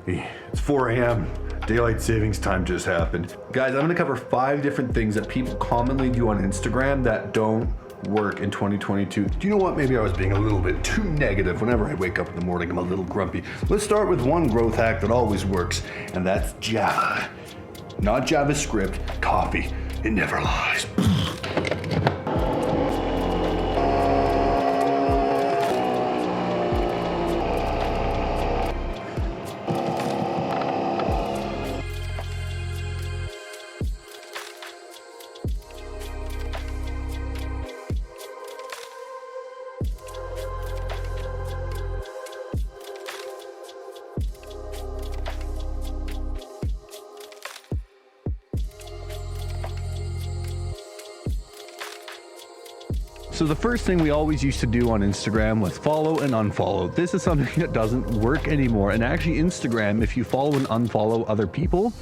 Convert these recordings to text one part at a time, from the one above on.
It's 4 a.m. Daylight savings time just happened. Guys, I'm gonna cover 5 different things that people commonly do on Instagram that don't work in 2022. Do you know what? Maybe I was being a little bit too negative. Whenever I wake up in the morning, I'm a little grumpy. Let's start with one growth hack that always works, and that's Java. Not JavaScript, copy. It never lies. So the first thing we always used to do on Instagram was follow and unfollow. This is something that doesn't work anymore. And actually Instagram, if you follow and unfollow other people,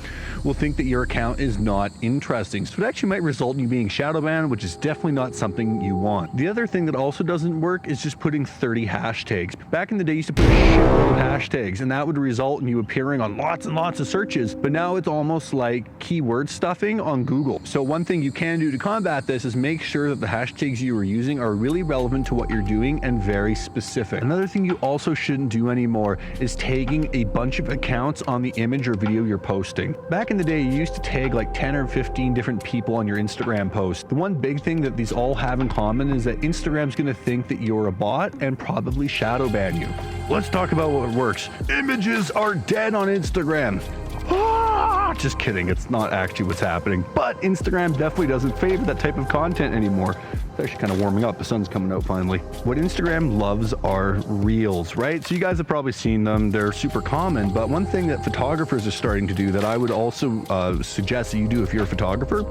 will think that your account is not interesting. So it actually might result in you being shadow banned, which is definitely not something you want. The other thing that also doesn't work is just putting 30 hashtags. Back in the day, you used to put a shitload of hashtags, and that would result in you appearing on lots and lots of searches. But now it's almost like keyword stuffing on Google. So one thing you can do to combat this is make sure that the hashtags you are using are really relevant to what you're doing and very specific. Another thing you also shouldn't do anymore is tagging a bunch of accounts on the image or video you're posting. Back in the day, you used to tag like 10 or 15 different people on your Instagram post. The one big thing that these all have in common is that Instagram's gonna think that you're a bot and probably shadow ban you. Let's talk about what works. Images are dead on Instagram. Just kidding, it's not actually what's happening, but Instagram definitely doesn't favor that type of content anymore. It's actually kind of warming up, the sun's coming out finally. What Instagram loves are reels, right? So you guys have probably seen them, they're super common, but one thing that photographers are starting to do that I would also suggest that you do if you're a photographer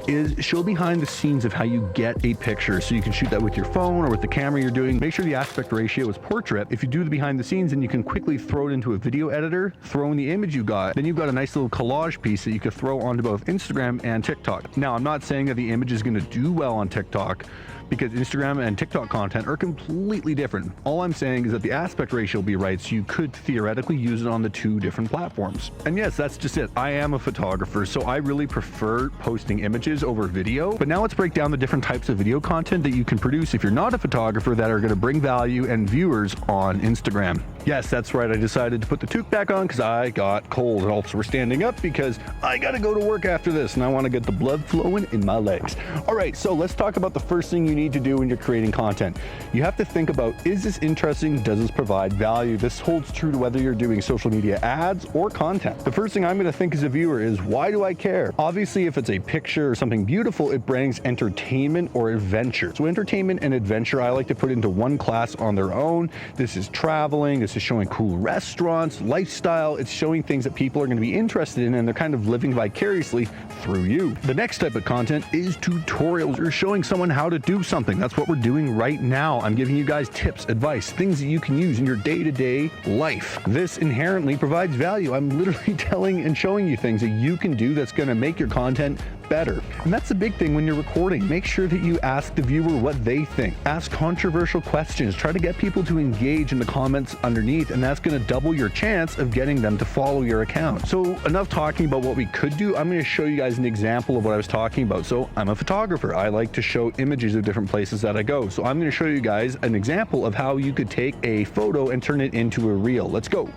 is show behind the scenes of how you get a picture. So you can shoot that with your phone or with the camera you're doing. Make sure the aspect ratio is portrait. If you do the behind the scenes, then you can quickly throw it into a video editor, throw in the image you got, then you've got a nice little collage piece that you could throw onto both Instagram and TikTok. Now, I'm not saying that the image is going to do well on TikTok, because Instagram and TikTok content are completely different. All I'm saying is that the aspect ratio will be right, so you could theoretically use it on the 2 different platforms. And yes, that's just it. I am a photographer, so I really prefer posting images over video. But now let's break down the different types of video content that you can produce if you're not a photographer that are going to bring value and viewers on Instagram. Yes, that's right. I decided to put the toque back on because I got cold, and also we're standing up because I got to go to work after this and I want to get the blood flowing in my legs. All right, so let's talk about the first thing you need to do when you're creating content. You have to think about, is this interesting? Does this provide value? This holds true to whether you're doing social media ads or content. The first thing I'm going to think as a viewer is, why do I care? Obviously, if it's a picture or something beautiful, it brings entertainment or adventure. So entertainment and adventure, I like to put into one class on their own. This is traveling, this is showing cool restaurants, lifestyle. It's showing things that people are going to be interested in, and they're kind of living vicariously through you. The next type of content is tutorials. You're showing someone how to do something. That's what we're doing right now. I'm giving you guys tips, advice, things that you can use in your day-to-day life. This inherently provides value. I'm literally telling and showing you things that you can do that's going to make your content better. And that's the big thing when you're recording. Make sure that you ask the viewer what they think. Ask controversial questions. Try to get people to engage in the comments underneath, and that's going to double your chance of getting them to follow your account. So enough talking about what we could do. I'm going to show you guys an example of what I was talking about. So I'm a photographer. I like to show images of different places that I go. So I'm going to show you guys an example of how you could take a photo and turn it into a reel. Let's go.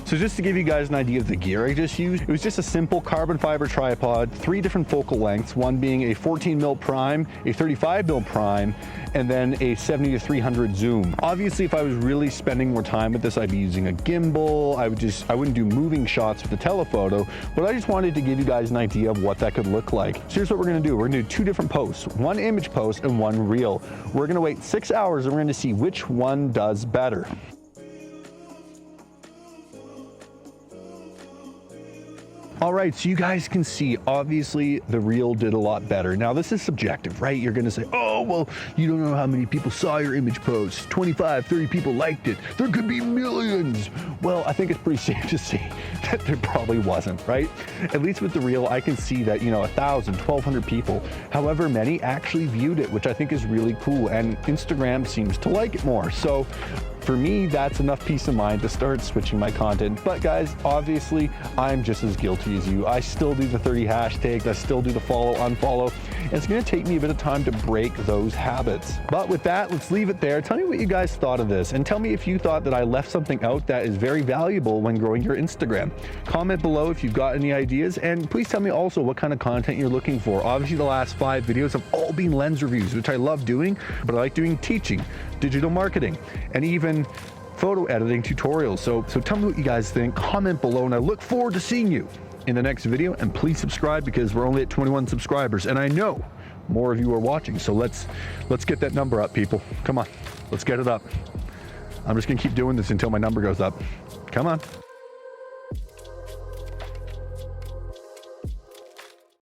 So just to give you guys an idea of the gear I just used, it was just a simple carbon fiber tripod, 3 different focal lengths, one being a 14mm prime, a 35mm prime, and then a 70-300 zoom. Obviously, if I was really spending more time with this, I'd be using a gimbal. I wouldn't do moving shots with the telephoto, but I just wanted to give you guys an idea of what that could look like. So here's what we're gonna do. We're gonna do 2 different posts, 1 image post and 1 reel. We're gonna wait 6 hours and we're gonna see which one does better. All right, so you guys can see, obviously, the reel did a lot better. Now, this is subjective, right? You're gonna say, oh, well, you don't know how many people saw your image post. 25, 30 people liked it. There could be millions. Well, I think it's pretty safe to say that there probably wasn't, right? At least with the reel, I can see that, 1,000, 1,200 people, however many, actually viewed it, which I think is really cool. And Instagram seems to like it more. So for me, that's enough peace of mind to start switching my content. But guys, obviously, I'm just as guilty as you. I still do the 30 hashtags. I still do the follow, unfollow. And it's gonna take me a bit of time to break those habits. But with that, let's leave it there. Tell me what you guys thought of this, and tell me if you thought that I left something out that is very valuable when growing your Instagram. Comment below if you've got any ideas, and please tell me also what kind of content you're looking for. Obviously, the last 5 videos have all been lens reviews, which I love doing, but I like doing teaching, digital marketing, and even photo editing tutorials. So tell me what you guys think. Comment below, and I look forward to seeing you in the next video. And please subscribe, because we're only at 21 subscribers, and I know more of you are watching. So let's get that number up, people. Come on, let's get it up. I'm just gonna keep doing this until my number goes up. Come on.